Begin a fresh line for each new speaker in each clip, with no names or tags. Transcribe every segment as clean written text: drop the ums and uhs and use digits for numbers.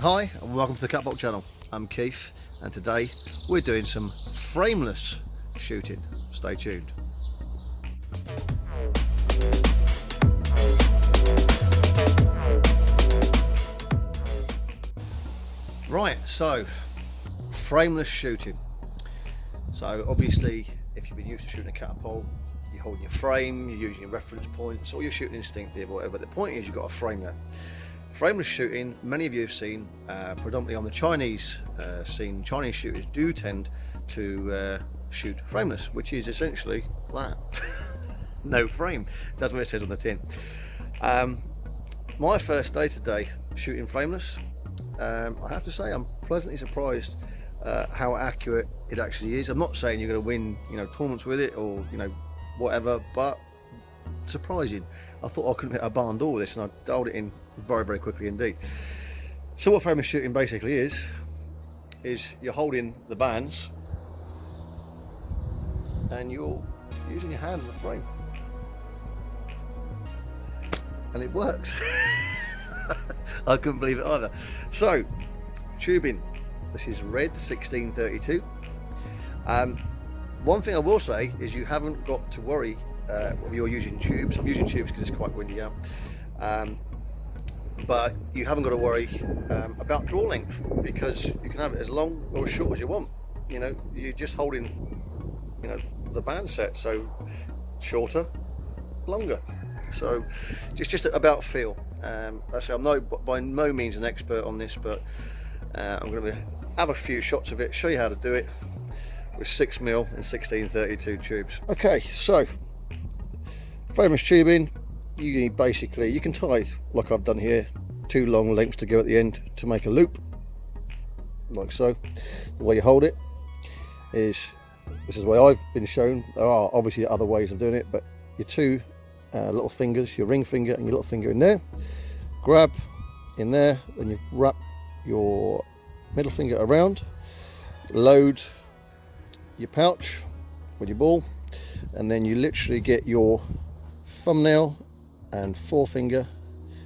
Hi and welcome to the Cutbolt channel. I'm Keith and today we're doing some frameless shooting. Stay tuned. Right, so frameless shooting. So obviously if you've been used to shooting a catapult, you're holding your frame, you're using your reference points, or you're shooting instinctive or whatever. The point is you've got a frame there. Frameless shooting, many of you have seen, predominantly on the Chinese scene. Chinese shooters do tend to shoot frameless, which is essentially that. No frame. That's what it says on the tin. My first day today shooting frameless, I have to say I'm pleasantly surprised how accurate it actually is. I'm not saying you're going to win, tournaments with it or whatever, but surprising. I thought I couldn't hit a barn door with this, and I dialed it in very, very quickly indeed. So what frameless shooting basically is you're holding the bands and you're using your hands as the frame, and it works. I couldn't believe it either. So tubing, this is red 1632. One thing I will say is you haven't got to worry whether you're using tubes. I'm using tubes because it's quite windy out, but you haven't got to worry about draw length, because you can have it as long or as short as you want. You're just holding the band set, so shorter, longer. So just about feel. I'm by no means an expert on this, but I'm going to have a few shots of it, show you how to do it with 6mm and 1632 tubes. Okay, so frameless tubing, you can tie, like I've done here, 2 long lengths to go at the end to make a loop, like so. The way you hold it is, this is the way I've been shown. There are obviously other ways of doing it, but your 2 little fingers, your ring finger and your little finger in there, grab in there, then you wrap your middle finger around, load your pouch with your ball, and then you literally get your thumbnail and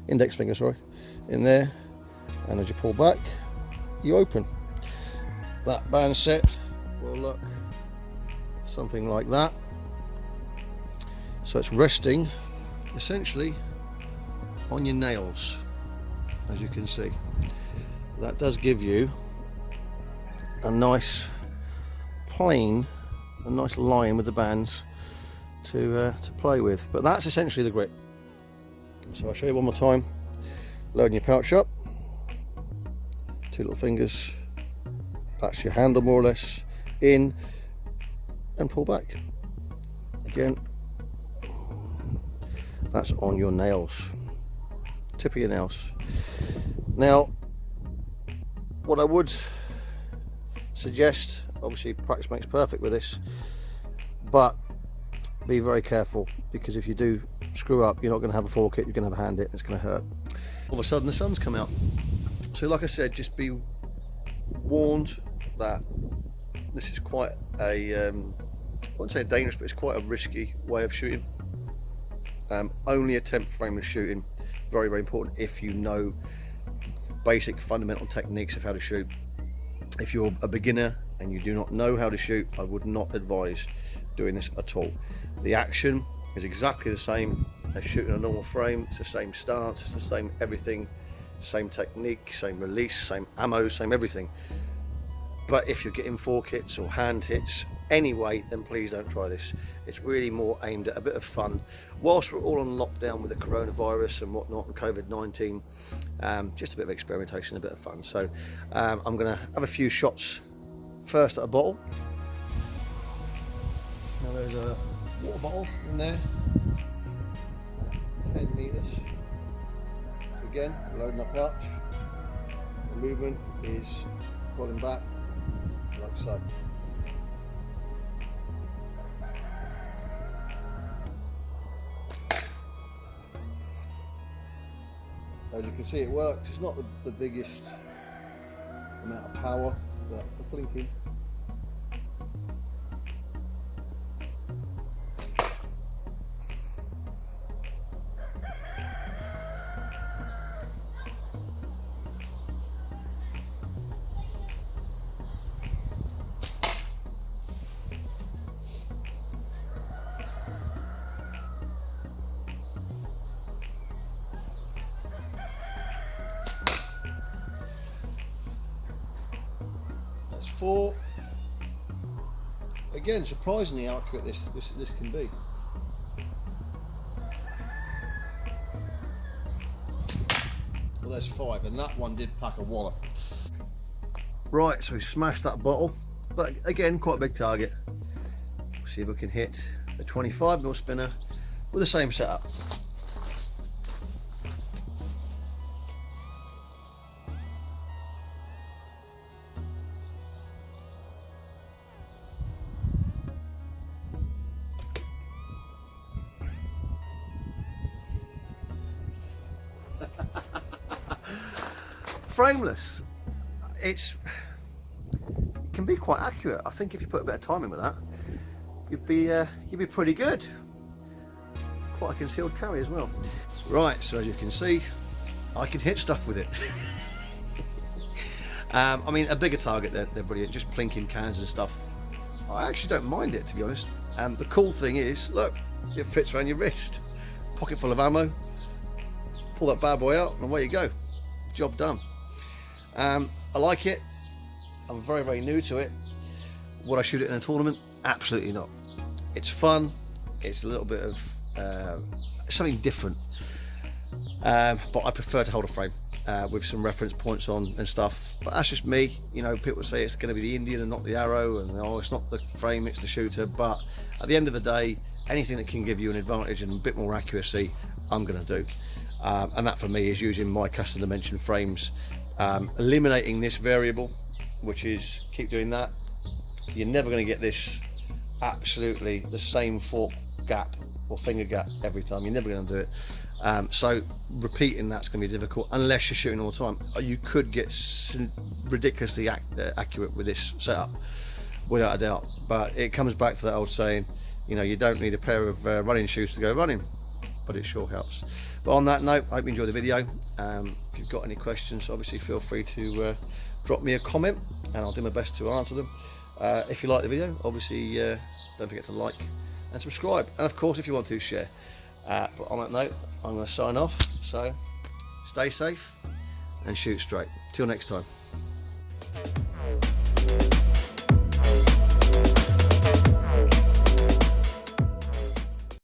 index finger in there, and as you pull back you open. That band set will look something like that. So it's resting essentially on your nails, as you can see. That does give you a nice plane, a nice line with the bands to play with. But that's essentially the grip. So I'll show you one more time. Loading your pouch up, 2 little fingers, that's your handle more or less, in and pull back. Again, that's on your nails, tip of your nails. Now what I would suggest, obviously practice makes perfect with this, but be very careful, because if you do screw up, you're not going to have a fork hit, you're going to have a hand hit, and it's going to hurt. All of a sudden the sun's come out. So like I said, just be warned that this is quite a, I wouldn't say dangerous, but it's quite a risky way of shooting. Only attempt frameless shooting. Very, very important if you know basic fundamental techniques of how to shoot. If you're a beginner and you do not know how to shoot, I would not advise doing this at all. The action is exactly the same as shooting a normal frame. It's the same stance, it's the same everything, same technique, same release, same ammo, same everything. But if you're getting fork hits or hand hits anyway, then please don't try this. It's really more aimed at a bit of fun. Whilst we're all on lockdown with the coronavirus and whatnot and COVID-19, just a bit of experimentation, a bit of fun. So I'm going to have a few shots first at a bottle. Now there's a water bottle in there, 10 meters. So again, loading up pouch. The movement is pulling back like so. As you can see, it works. It's not the biggest amount of power, but the blinking. for, again, surprisingly how accurate this can be. Well, there's 5, and that one did pack a wallop. Right, so we smashed that bottle, but again, quite a big target. We'll see if we can hit a 25mm spinner with the same setup. Frameless, it can be quite accurate. I think if you put a bit of time in with that, you'd be pretty good. Quite a concealed carry as well. Right, so as you can see, I can hit stuff with it. I mean, a bigger target, they're brilliant. Just plinking cans and stuff, I actually don't mind it, to be honest. The cool thing is, look, it fits around your wrist. Pocket full of ammo. Pull that bad boy out, and away you go. Job done. I like it. I'm very, very new to it. Would I shoot it in a tournament? Absolutely not. It's fun. It's a little bit of something different. But I prefer to hold a frame with some reference points on and stuff. But that's just me. You know, people say it's going to be the Indian and not the arrow, and oh, it's not the frame, it's the shooter. But at the end of the day, anything that can give you an advantage and a bit more accuracy, I'm going to do. And that for me is using my custom dimension frames, eliminating this variable, which is keep doing that. You're never going to get this absolutely the same fork gap or finger gap every time. You're never going to do it. So repeating that's going to be difficult unless you're shooting all the time. You could get ridiculously accurate with this setup, without a doubt. But it comes back to that old saying, you know, you don't need a pair of running shoes to go running, but it sure helps. But on that note, I hope you enjoyed the video. If you've got any questions, obviously feel free to drop me a comment, and I'll do my best to answer them. If you like the video, obviously don't forget to like and subscribe, and of course if you want to, share. But on that note, I'm going to sign off, so stay safe and shoot straight. Till next time.